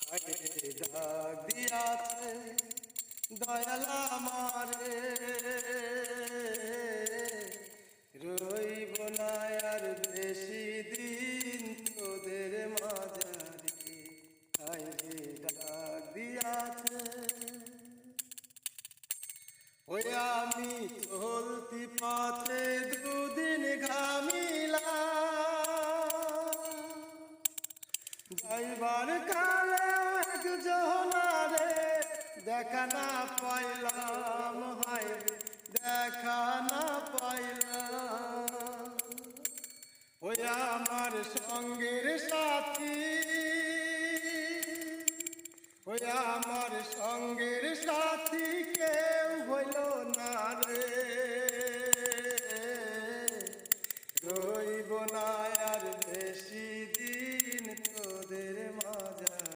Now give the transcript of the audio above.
ডাক দিয়াছে দয়াল আমারে, রইব না আর বেশি দিন তোদের মাঝারে। আইরে ডাক দিয়াছে ওই আমি চলতি পথে দুদিন ঘামিলাম, যাইবার কালে একজনারে দেখা না পাইলাম, হায় দেখা না পাইলাম। ওই আমার সঙ্গের সাথী, ওই আমার